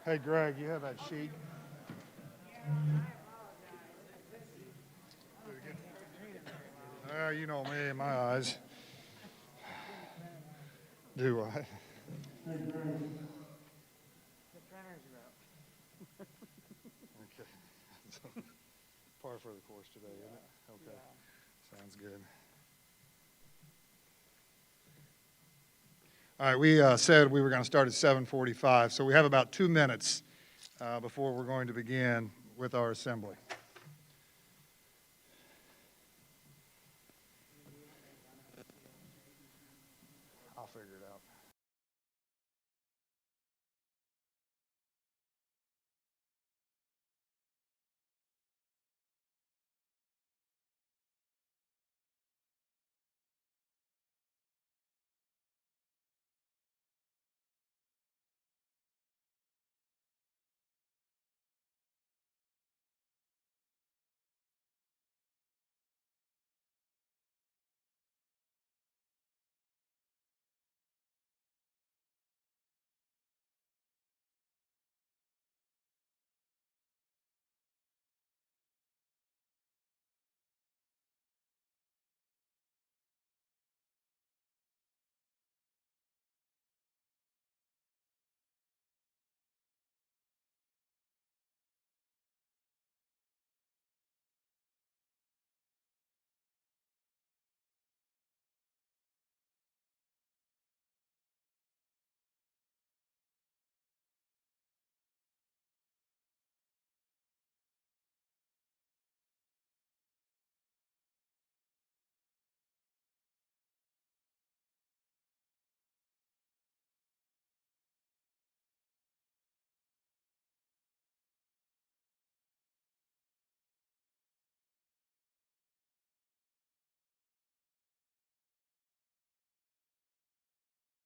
Hey, Greg, you have that sheet? You know me, in my eyes. Do I? Okay. Par for the course today, isn't it? Okay. Sounds good. All right, we said we were going to start at 7:45, so we have about 2 minutes before we're going to begin with our assembly. I'll figure it out.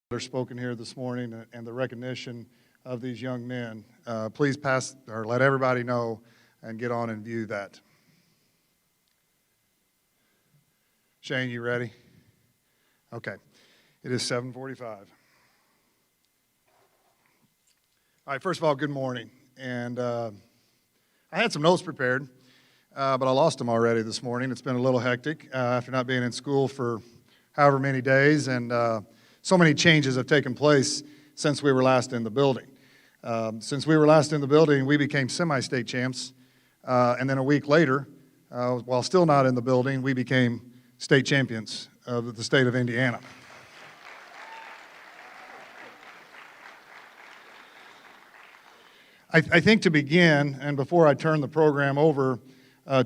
That are spoken here this morning and the recognition of these young men. Please pass or let everybody know and get on and view that. Shane, you ready? Okay. It is 7:45. All right, first of all, good morning. And I had some notes prepared, but I lost them already this morning. It's been a little hectic after not being in school for however many days, and so many changes have taken place since we were last in the building. Since we were last in the building, we became semi-state champs, and then a week later, while still not in the building, we became state champions of the state of Indiana. I think to begin, and before I turn the program over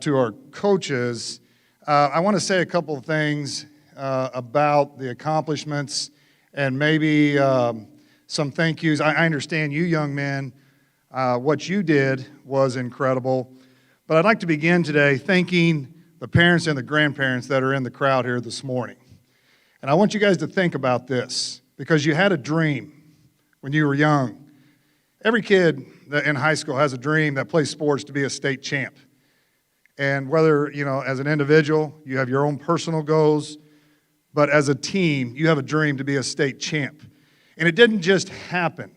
to our coaches, I want to say a couple of things about the accomplishments and maybe some thank yous. I understand you young men, what you did was incredible, but I'd like to begin today thanking the parents and the grandparents that are in the crowd here this morning. And I want you guys to think about this, because you had a dream when you were young. Every kid in high school has a dream that plays sports to be a state champ. And whether, as an individual, you have your own personal goals, but as a team, you have a dream to be a state champ. And it didn't just happen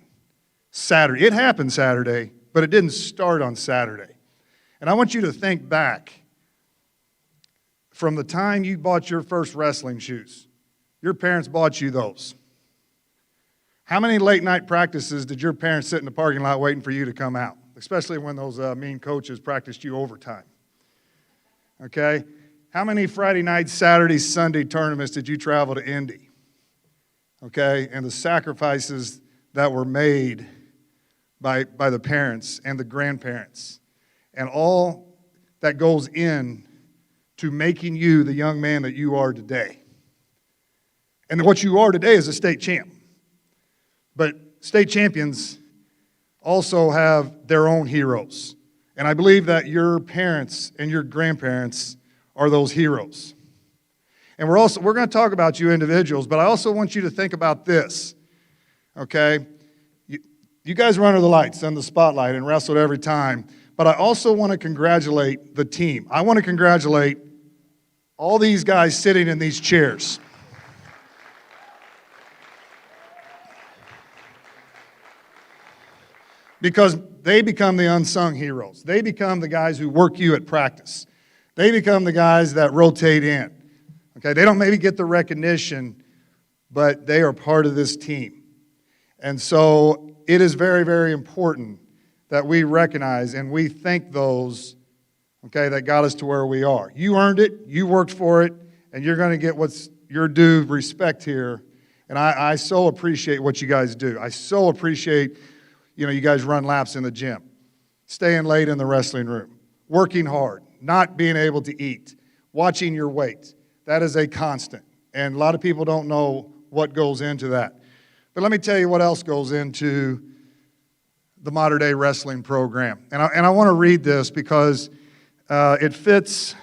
Saturday. It happened Saturday, but it didn't start on Saturday. And I want you to think back from the time you bought your first wrestling shoes. Your parents bought you those. How many late night practices did your parents sit in the parking lot waiting for you to come out? Especially when those mean coaches practiced you overtime. Okay? How many Friday night, Saturday, Sunday tournaments did you travel to Indy? Okay? And the sacrifices that were made by the parents and the grandparents. And all that goes in to making you the young man that you are today. And what you are today is a state champ. But state champions also have their own heroes. And I believe that your parents and your grandparents are those heroes. And we're going to talk about you individuals, but I also want you to think about this. Okay? You guys were under the lights and the spotlight and wrestled every time. But I also want to congratulate the team. I want to congratulate all these guys sitting in these chairs. because they become the unsung heroes. They become the guys who work you at practice. They become the guys that rotate in. Okay, they don't maybe get the recognition, but they are part of this team. And so it is very, very important that we recognize and we thank those, okay, that got us to where we are. You earned it, you worked for it, and you're going to get what's your due respect here. And I so appreciate what you guys do. I so appreciate, you guys run laps in the gym, staying late in the wrestling room, working hard, not being able to eat, watching your weight. That is a constant. And a lot of people don't know what goes into that. But let me tell you what else goes into the Mater Dei wrestling program. And I want to read this because it fits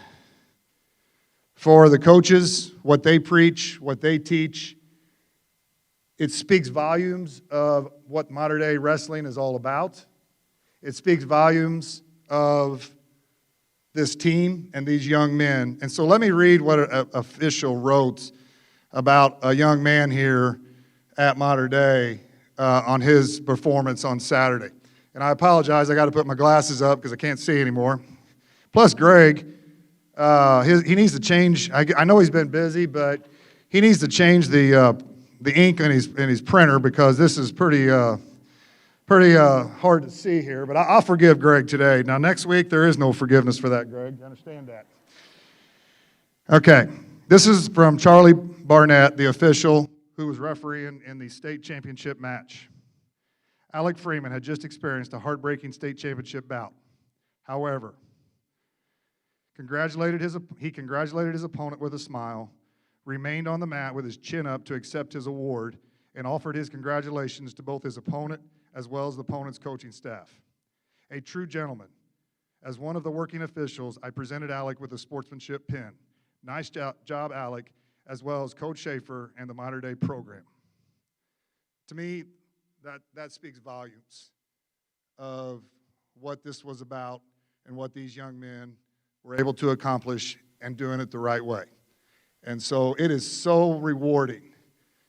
for the coaches, what they preach, what they teach. It speaks volumes of what Mater Dei wrestling is all about. It speaks volumes of this team and these young men. And so let me read what an official wrote about a young man here at Mater Dei on his performance on Saturday. And I apologize, I got to put my glasses up because I can't see anymore. Plus, Greg, he needs to change. I know he's been busy, but he needs to change the ink in his printer because this is pretty hard to see here. But I'll forgive Greg today. Now, next week, there is no forgiveness for that, Greg. You understand that? Okay. This is from Charlie Barnett, the official who was refereeing in the state championship match. Alec Freeman had just experienced a heartbreaking state championship bout. However, he congratulated his opponent with a smile, remained on the mat with his chin up to accept his award, and offered his congratulations to both his opponent as well as the opponent's coaching staff. A true gentleman. As one of the working officials, I presented Alec with a sportsmanship pin. Nice job, Alec, as well as Coach Schaefer and the Mater Dei program. To me, that speaks volumes of what this was about and what these young men were able to accomplish and doing it the right way. And so it is so rewarding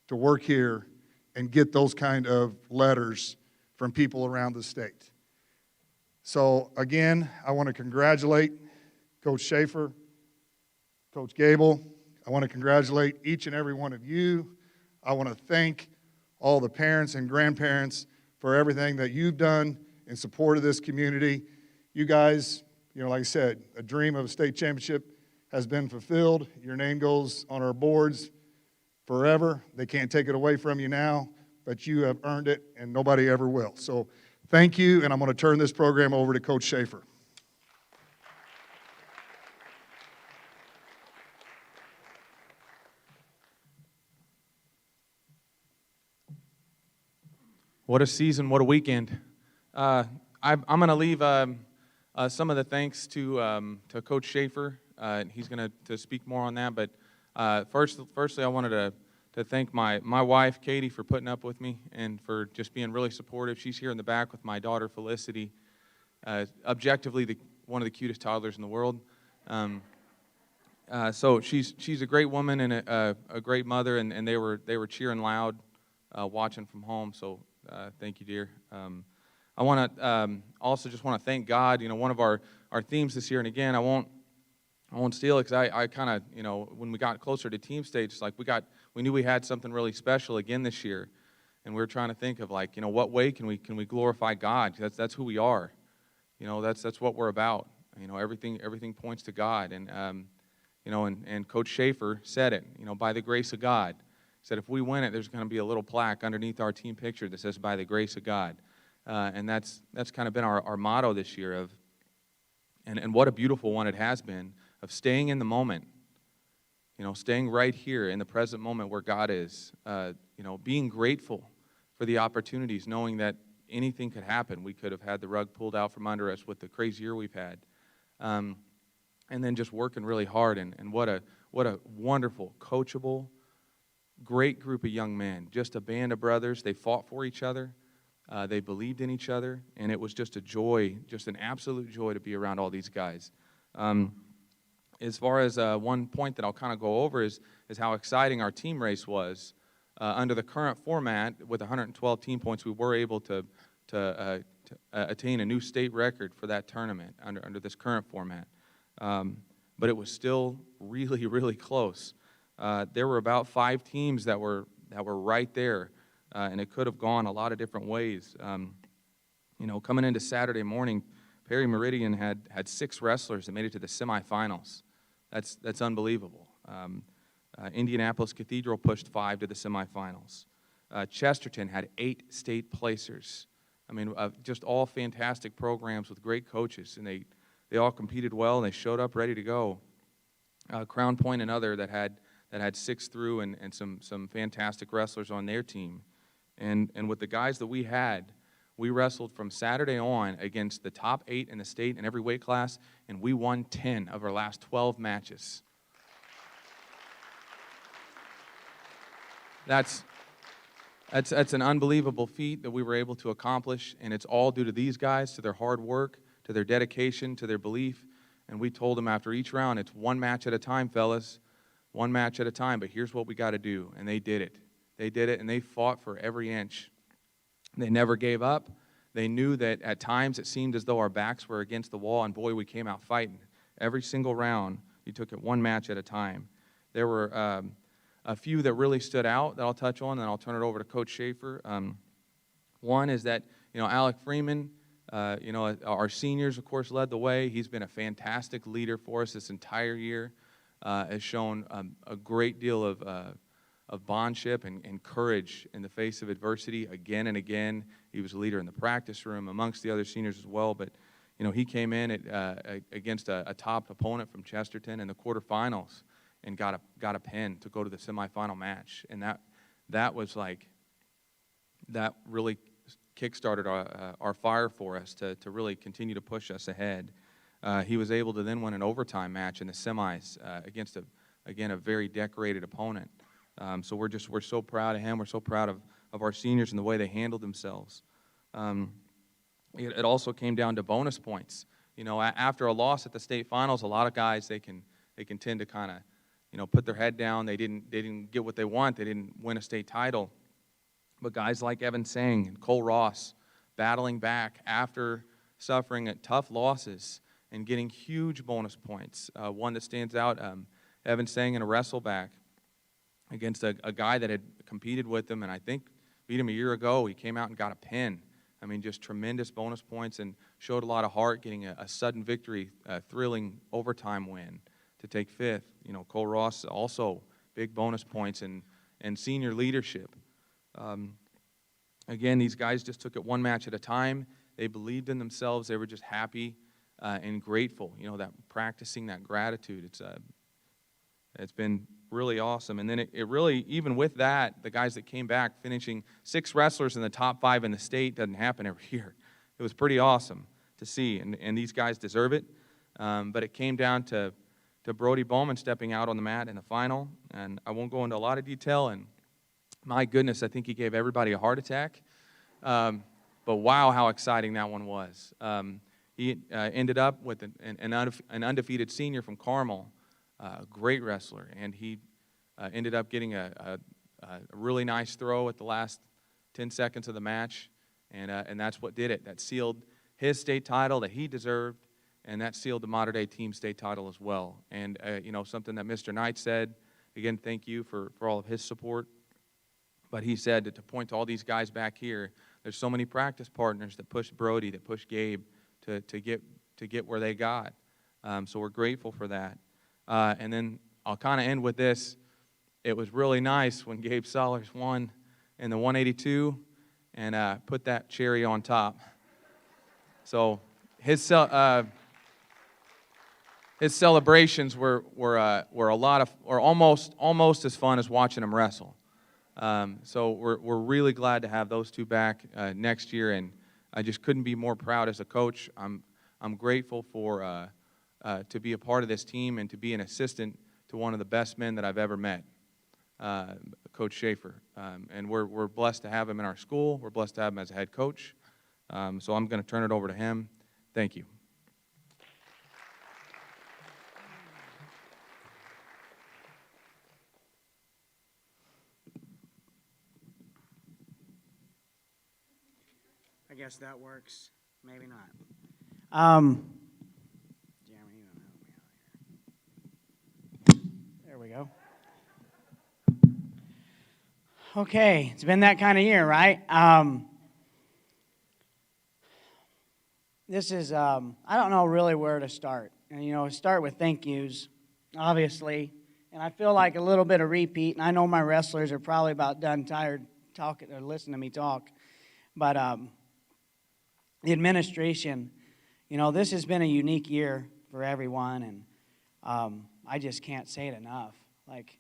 to work here and get those kind of letters from people around the state. So again, I want to congratulate Coach Schaefer, Coach Gable. I want to congratulate each and every one of you. I want to thank all the parents and grandparents for everything that you've done in support of this community. You guys, like I said, a dream of a state championship has been fulfilled. Your name goes on our boards forever. They can't take it away from you now, but you have earned it, and nobody ever will. So thank you, and I'm going to turn this program over to Coach Schaefer. What a season, what a weekend. I'm going to leave some of the thanks to Coach Schaefer. He's going to speak more on that. But firstly, I wanted to thank my wife, Katie, for putting up with me and for just being really supportive. She's here in the back with my daughter, Felicity, objectively one of the cutest toddlers in the world. So she's a great woman and a great mother, and they were cheering loud, watching from home. So thank you, dear. I want to also just want to thank God. One of our themes this year, and again, I won't steal it because I kind of, when we got closer to team stage, it's like we knew we had something really special again this year, and we were trying to think of what way can we glorify God? That's who we are. That's what we're about. Everything points to God, and and Coach Schaefer said it. By the grace of God. He said if we win it, there's going to be a little plaque underneath our team picture that says by the grace of God, and that's kind of been our motto this year and what a beautiful one it has been of staying in the moment. Staying right here in the present moment where God is. Being grateful for the opportunities, knowing that anything could happen. We could have had the rug pulled out from under us with the crazy year we've had. And then just working really hard. And what a wonderful, coachable, great group of young men. Just a band of brothers. They fought for each other. They believed in each other. And it was just a joy, just an absolute joy to be around all these guys. As far as one point that I'll kind of go over is how exciting our team race was. Under the current format, with 112 team points, we were able to attain a new state record for that tournament under this current format. But it was still really, really close. There were about 5 teams that were right there, and it could have gone a lot of different ways. Coming into Saturday morning, Perry Meridian had 6 wrestlers that made it to the semifinals. That's unbelievable. Indianapolis Cathedral pushed 5 to the semifinals. Chesterton had 8 state placers. I mean, just all fantastic programs with great coaches, and they all competed well and they showed up ready to go. Crown Point, another that had 6 through and some fantastic wrestlers on their team, and with the guys that we had, we wrestled from Saturday on against the top 8 in the state in every weight class, and we won 10 of our last 12 matches. That's an unbelievable feat that we were able to accomplish, and it's all due to these guys, to their hard work, to their dedication, to their belief. And we told them after each round, it's one match at a time, fellas, one match at a time, but here's what we got to do. And they did it. They did it, and they fought for every inch. They never gave up. They knew that at times it seemed as though our backs were against the wall, and boy, we came out fighting. Every single round, we took it one match at a time. There were a few that really stood out that I'll touch on, and then I'll turn it over to Coach Schaefer. One is that, Alec Freeman, our seniors, of course, led the way. He's been a fantastic leader for us this entire year, has shown a great deal of bondship and courage in the face of adversity again and again. He was a leader in the practice room amongst the other seniors as well, but he came in against a top opponent from Chesterton in the quarterfinals and got a pin to go to the semifinal match, and that was that really kickstarted our fire for us to really continue to push us ahead. He was able to then win an overtime match in the semis against a very decorated opponent. So we're so proud of him. We're so proud of our seniors and the way they handled themselves. It also came down to bonus points. After a loss at the state finals, a lot of guys they can tend to kind of put their head down. They didn't get what they want. They didn't win a state title. But guys like Evan Sang and Cole Ross battling back after suffering tough losses and getting huge bonus points. One that stands out, Evan Sang in a wrestle back against a guy that had competed with him and I think beat him a year ago. He came out and got a pin. I mean, just tremendous bonus points and showed a lot of heart, getting a sudden victory, a thrilling overtime win to take 5th. Cole Ross also big bonus points and senior leadership. Again, these guys just took it one match at a time. They believed in themselves. They were just happy and grateful. That practicing that gratitude. It's been really awesome. And then it really, even with that, the guys that came back, finishing 6 wrestlers in the top 5 in the state doesn't happen every year. It was pretty awesome to see, and these guys deserve it. But it came down to Brody Bowman stepping out on the mat in the final, and I won't go into a lot of detail, and my goodness, I think he gave everybody a heart attack. But wow, how exciting that one was. He ended up with an undefeated senior from Carmel, a great wrestler, and he ended up getting a really nice throw at the last 10 seconds of the match, and that's what did it. That sealed his state title that he deserved, and that sealed the modern-day team state title as well. And, something that Mr. Knight said, again, thank you for all of his support. But he said to point to all these guys back here, there's so many practice partners that pushed Brody, that pushed Gabe to get where they got. So we're grateful for that. And then I'll kind of end with this. It was really nice when Gabe Sollers won in the 182 and put that cherry on top. So his celebrations were a lot of, or almost as fun as watching him wrestle. So we're really glad to have those two back next year, and I just couldn't be more proud as a coach. I'm grateful for to be a part of this team and to be an assistant to one of the best men that I've ever met, Coach Schaefer. And we're blessed to have him in our school. We're blessed to have him as a head coach. So I'm going to turn it over to him. Thank you. guess that works. Maybe not. Jeremy, you don't help me out here. There we go. Okay, it's been that kind of year, right? This is, I don't know really where to start. And, start with thank yous, obviously. And I feel like a little bit of repeat, and I know my wrestlers are probably about done tired talking or listening to me talk. But the administration, this has been a unique year for everyone, and I just can't say it enough. Like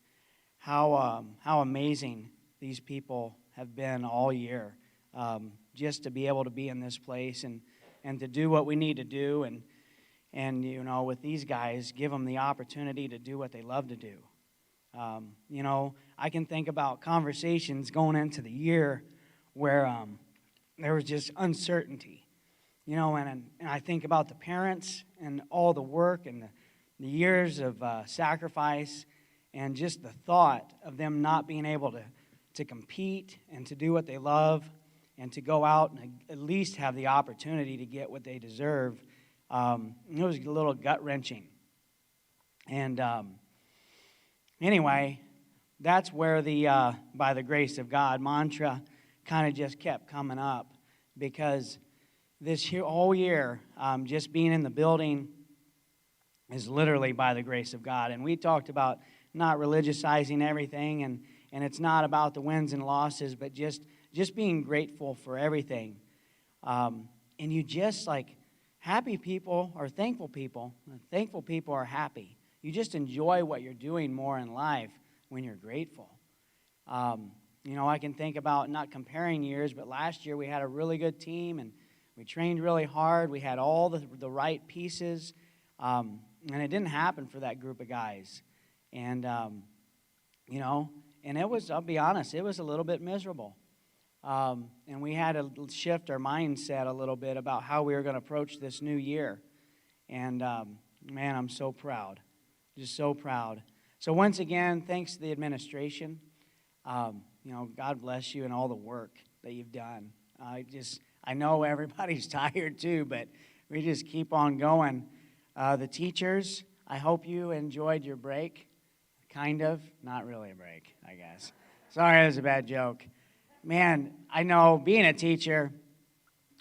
how amazing these people have been all year, just to be able to be in this place and to do what we need to do, and with these guys, give them the opportunity to do what they love to do. I can think about conversations going into the year where there was just uncertainty, and I think about the parents and all the work and the years of sacrifice, and just the thought of them not being able to compete and to do what they love and to go out and at least have the opportunity to get what they deserve. It was a little gut-wrenching. And anyway, that's where the by the grace of God mantra kind of just kept coming up, because this whole year, just being in the building is literally by the grace of God. And we talked about not religiousizing everything, and it's not about the wins and losses, but just being grateful for everything. And you just like happy people are thankful people. Thankful people are happy. You just enjoy what you're doing more in life when you're grateful. I can think about, not comparing years, but last year we had a really good team, and we trained really hard. We had all the right pieces, and it didn't happen for that group of guys. And, and it was, I'll be honest, it was a little bit miserable. And we had to shift our mindset a little bit about how we were going to approach this new year. And, man, I'm so proud. Just so proud. So once again, thanks to the administration. God bless you and all the work that you've done. I know everybody's tired too, but we just keep on going. The teachers, I hope you enjoyed your break. Kind of. Not really a break, I guess. Sorry, that was a bad joke. Man, I know being a teacher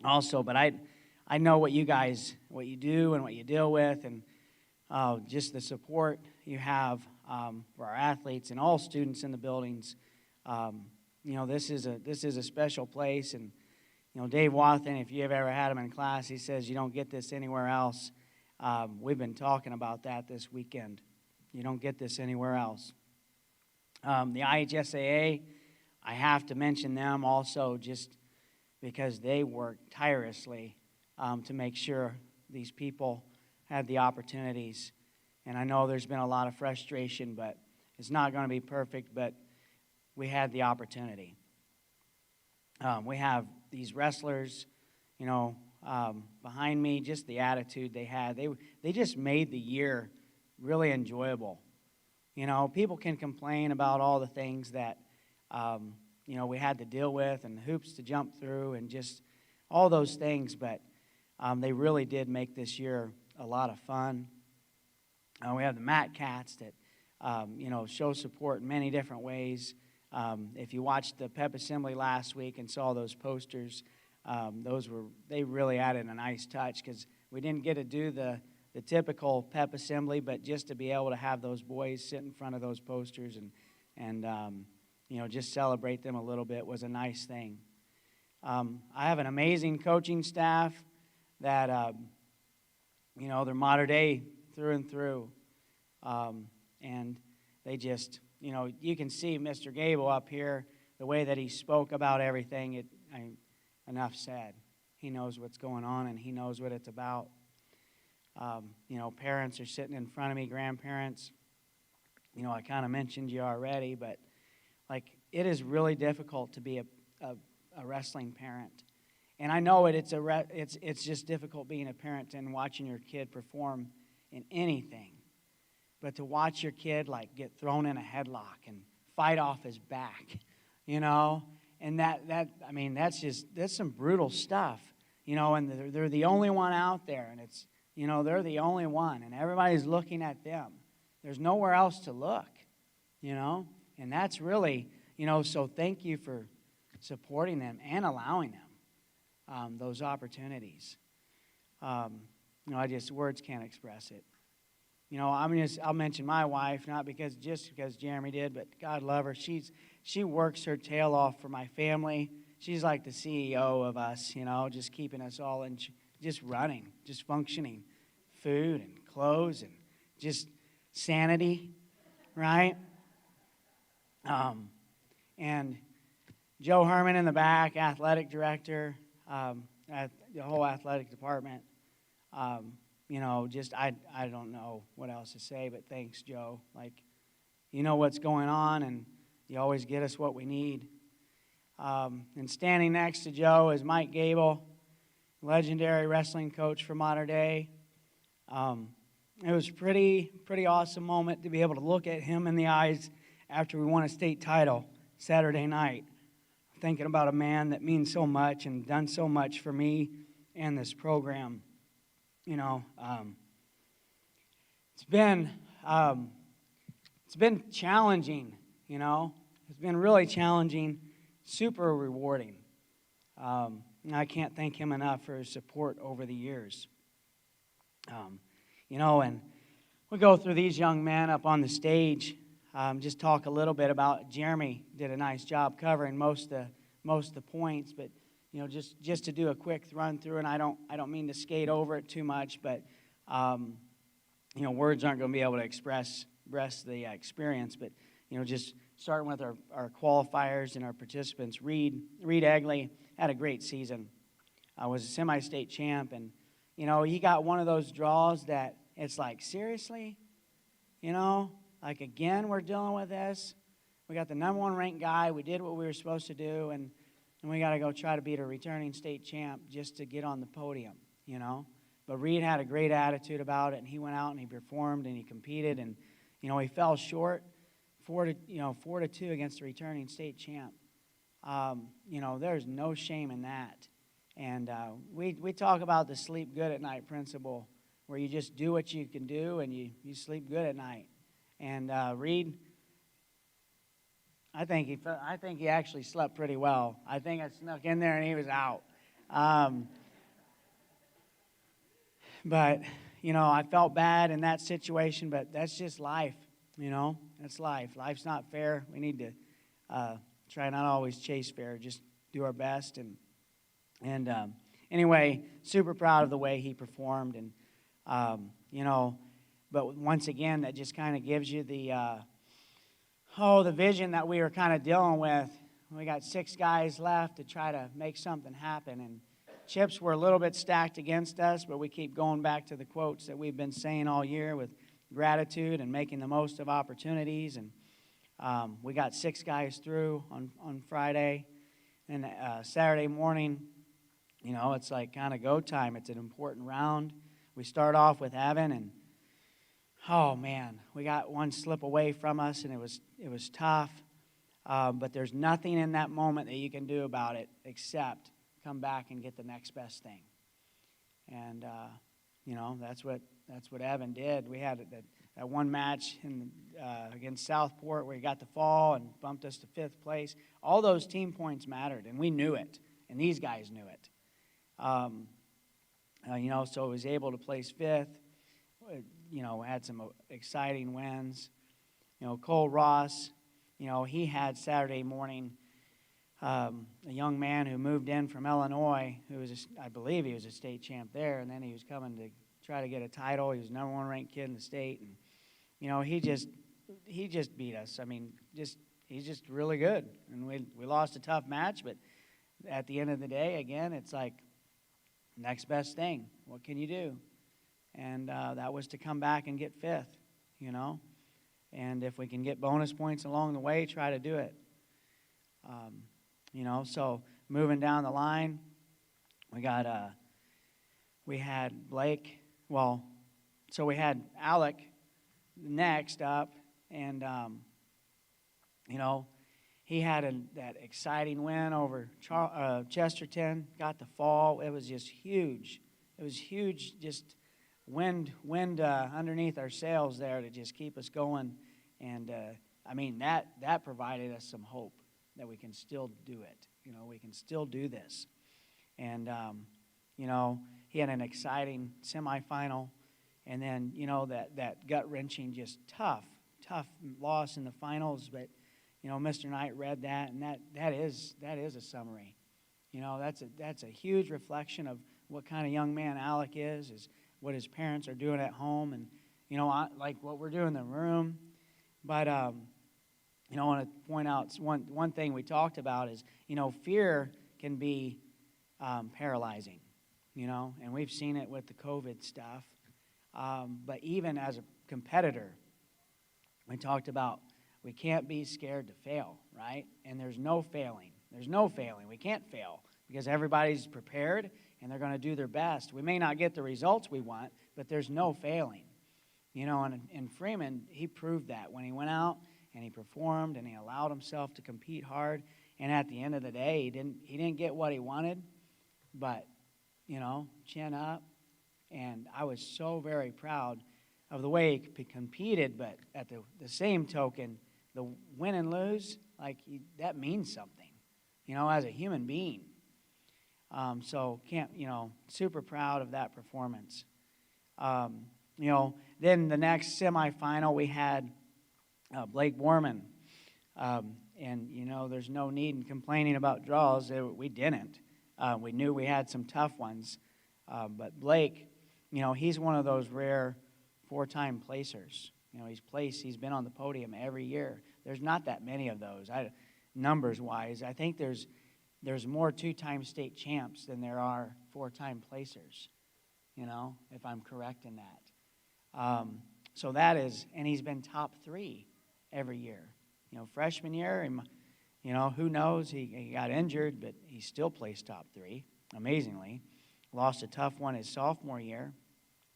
also, but I know what you do and what you deal with, and just the support you have for our athletes and all students in the buildings. This is a special place, and Dave Wathen, if you have ever had him in class, he says you don't get this anywhere else. We've been talking about that this weekend. You don't get this anywhere else. The IHSAA, I have to mention them also, just because they work tirelessly to make sure these people had the opportunities. And I know there's been a lot of frustration, but it's not going to be perfect, but we had the opportunity. We have these wrestlers, behind me, just the attitude they had. They just made the year really enjoyable. People can complain about all the things that, we had to deal with, and hoops to jump through, and just all those things, but they really did make this year a lot of fun. We have the Matt Cats that, show support in many different ways. If you watched the Pep Assembly last week and saw those posters, they really added a nice touch, because we didn't get to do the typical Pep Assembly, but just to be able to have those boys sit in front of those posters and just celebrate them a little bit was a nice thing. I have an amazing coaching staff that, they're modern day through and through. And they just, you can see Mr. Gable up here, the way that he spoke about everything, enough said. He knows what's going on, and he knows what it's about. Parents are sitting in front of me, grandparents. I kind of mentioned you already, but it is really difficult to be a wrestling parent. And I know it's just difficult being a parent and watching your kid perform in anything. But to watch your kid get thrown in a headlock and fight off his back, and I mean, that's some brutal stuff, and they're the only one out there, and it's, they're the only one, and everybody's looking at them. There's nowhere else to look, and that's really, so thank you for supporting them and allowing them those opportunities. Words can't express it. I'll mention my wife, not because Jeremy did, but God love her. She works her tail off for my family. She's like the CEO of us, just keeping us all just running, just functioning, food and clothes and just sanity, right? And Joe Herman in the back, athletic director, at the whole athletic department. I don't know what else to say, but thanks, Joe. What's going on, and you always get us what we need. And standing next to Joe is Mike Gable, legendary wrestling coach for Modern Day. It was a pretty awesome moment to be able to look at him in the eyes after we won a state title Saturday night, thinking about a man that means so much and done so much for me and this program. It's been challenging, It's been really challenging, super rewarding. And I can't thank him enough for his support over the years. And we go through these young men up on the stage, just talk a little bit about Jeremy did a nice job covering most of the points, but just to do a quick run through, and I don't mean to skate over it too much, but words aren't going to be able to express the experience, but just starting with our qualifiers and our participants. Reed Egley had a great season. Was a semi-state champ, and he got one of those draws that it's like, seriously, again we're dealing with this. We got the number 1 ranked guy. We did what we were supposed to do, and we got to go try to beat a returning state champ just to get on the podium, But Reed had a great attitude about it, and he went out and he performed and he competed, and he fell short 4-2 against the returning state champ. There's no shame in that. And we talk about the sleep good at night principle, where you just do what you can do and you sleep good at night. And Reed, I think he actually slept pretty well. I think I snuck in there and he was out. But I felt bad in that situation, but that's just life. That's life. Life's not fair. We need to try not always chase fair. Just do our best. And anyway, super proud of the way he performed. And but once again, that just kind of gives you the vision that we were kind of dealing with. We got 6 guys left to try to make something happen, and chips were a little bit stacked against us, but we keep going back to the quotes that we've been saying all year with gratitude and making the most of opportunities. And we got 6 guys through on Friday, and Saturday morning, it's like kind of go time. It's an important round. We start off with Evan, and oh man, we got one slip away from us, and it was tough. But there's nothing in that moment that you can do about it except come back and get the next best thing. And that's what Evan did. We had that one match against Southport where he got the fall and bumped us to 5th place. All those team points mattered, and we knew it, and these guys knew it. So it was able to place 5th. Had some exciting wins. Cole Ross, he had Saturday morning a young man who moved in from Illinois, I believe he was a state champ there, and then he was coming to try to get a title. He was the number 1 ranked kid in the state, and he just beat us. I mean, he's just really good, and we lost a tough match, but at the end of the day, again, it's like next best thing. What can you do? And that was to come back and get 5th, and if we can get bonus points along the way, try to do it. So moving down the line, we had Blake. Well, so we had Alec next up, and he had that exciting win over Chesterton, got the fall. It was just huge. It was huge, just wind underneath our sails there to just keep us going. And, I mean, that provided us some hope that we can still do it. You know, we can still do this. And, you know, he had an exciting semifinal. And then, you know, that gut-wrenching, just tough loss in the finals. But, you know, Mr. Knight read that, and that is a summary. You know, that's a huge reflection of what kind of young man Alec is what his parents are doing at home, and, you know, like what we're doing in the room. But, you know, I want to point out one thing we talked about is, you know, fear can be paralyzing, you know, and we've seen it with the COVID stuff. But even as a competitor, we talked about we can't be scared to fail, right? And there's no failing. There's no failing. We can't fail because everybody's prepared and they're going to do their best. We may not get the results we want, but there's no failing. You know, and Freeman, he proved that when he went out and he performed and he allowed himself to compete hard. And at the end of the day, he didn't get what he wanted, but, you know, chin up. And I was so very proud of the way he competed, but at the same token, the win and lose, like, that means something, you know, as a human being. So, super proud of that performance. You know, then the next semifinal, we had Blake Borman. And, you know, there's no need in complaining about draws. We didn't. We knew we had some tough ones. But Blake, you know, he's one of those rare four-time placers. You know, he's been on the podium every year. There's not that many of those. Numbers-wise, I think there's more two-time state champs than there are four-time placers, you know, if I'm correct in that. So that is, and he's been top 3 every year. You know, freshman year, you know, who knows? He got injured, but he still placed top 3, amazingly. Lost a tough one his sophomore year.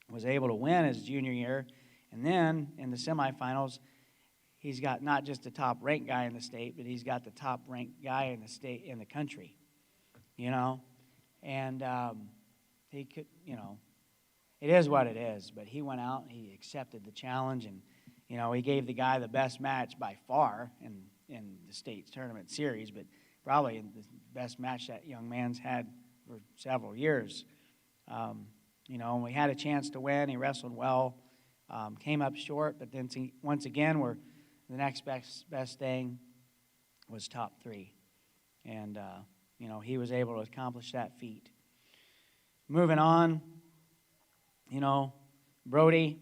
Was able to win his junior year. And then in the semifinals, he's got not just the top-ranked guy in the state, but he's got the top-ranked guy in the state, in the country, you know. And he could, you know, it is what it is. But he went out and he accepted the challenge, and, you know, he gave the guy the best match by far in the state tournament series, but probably the best match that young man's had for several years. You know, and we had a chance to win. He wrestled well, came up short, but then once again, the next best thing was top 3. And, you know, he was able to accomplish that feat. Moving on, you know, Brody,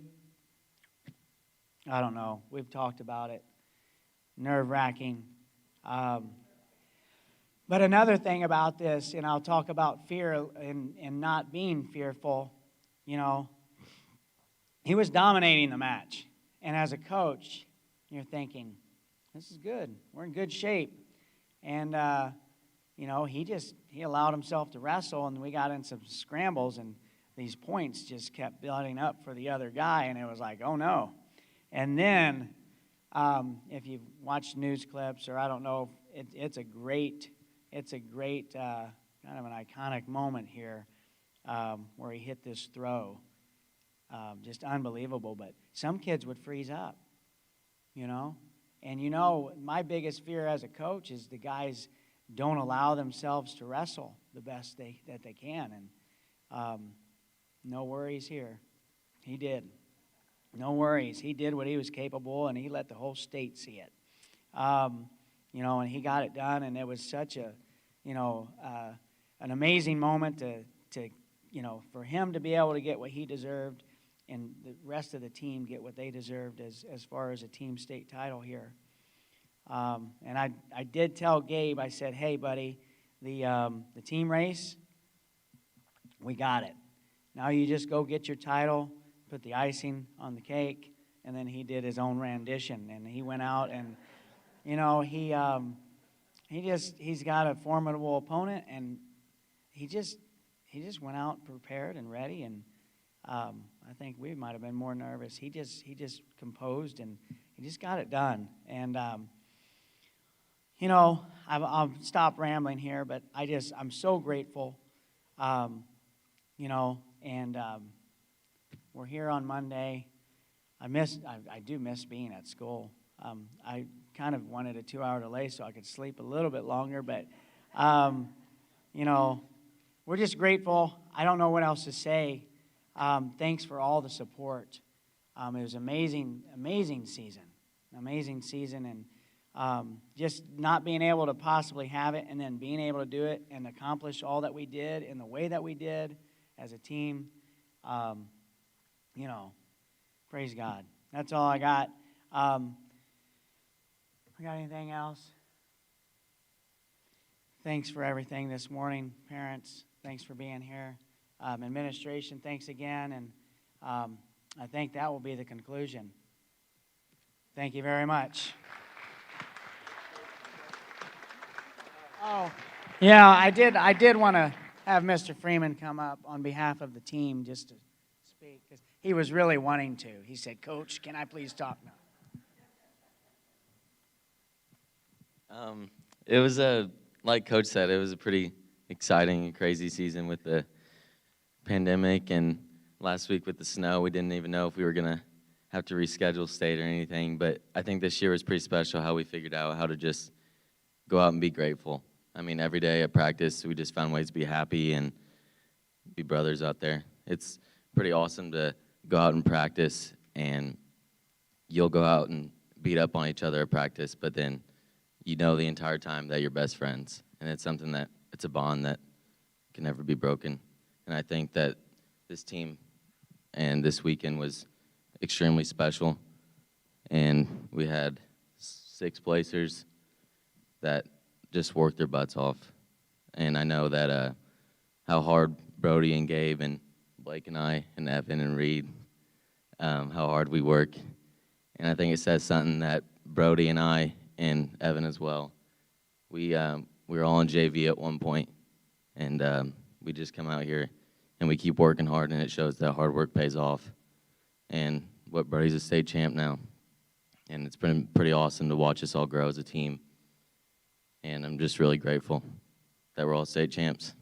I don't know. We've talked about it. Nerve-wracking. But another thing about this, and I'll talk about fear and not being fearful, you know, he was dominating the match. And as a coach, you're thinking, this is good. We're in good shape. And, you know, he allowed himself to wrestle, and we got in some scrambles, and these points just kept building up for the other guy, and it was like, oh, no. And then, if you've watched news clips, or I don't know, it's a great kind of an iconic moment here where he hit this throw. Just unbelievable. But some kids would freeze up, you know. And, you know, my biggest fear as a coach is the guys don't allow themselves to wrestle the best that they can. And no worries here. He did. No worries. He did what he was capable, and he let the whole state see it. You know, and he got it done, and it was such a, you know, an amazing moment to, you know, for him to be able to get what he deserved and the rest of the team get what they deserved as far as a team state title here. And I did tell Gabe, I said, hey, buddy, the team race, we got it. Now you just go get your title, put the icing on the cake, and then he did his own rendition, and he went out and, you know, he's got a formidable opponent, and he just went out prepared and ready, and I think we might have been more nervous. He just composed, and he just got it done. And I'll stop rambling here, but I'm so grateful, and we're here on Monday. I do miss being at school. I kind of wanted a 2-hour delay so I could sleep a little bit longer, but, we're just grateful. I don't know what else to say. Thanks for all the support. It was amazing season, and just not being able to possibly have it and then being able to do it and accomplish all that we did in the way that we did as a team, praise God. That's all I got. I got anything else? Thanks for everything this morning, parents. Thanks for being here. Administration, thanks again, and I think that will be the conclusion. Thank you very much. Oh, yeah, I did want to have Mr. Freeman come up on behalf of the team just to speak, because he was really wanting to. He said, "Coach, can I please talk now?" It was like Coach said, it was a pretty exciting and crazy season with the pandemic, and last week with the snow, we didn't even know if we were gonna have to reschedule state or anything. But I think this year was pretty special, how we figured out how to just go out and be grateful. I mean, every day at practice, we just found ways to be happy and be brothers out there. It's pretty awesome to go out and practice, and you'll go out and beat up on each other at practice, but then you know the entire time that you're best friends. And it's something that, it's a bond that can never be broken. And I think that this team and this weekend was extremely special. And we had 6 placers that just worked their butts off. And I know that how hard Brody and Gabe and Blake and I and Evan and Reed, how hard we work. And I think it says something that Brody and I and Evan as well, we were all in JV at one point, and we just come out here and we keep working hard, and it shows that hard work pays off. And what Brody's a state champ now, and it's been pretty awesome to watch us all grow as a team. And I'm just really grateful that we're all state champs.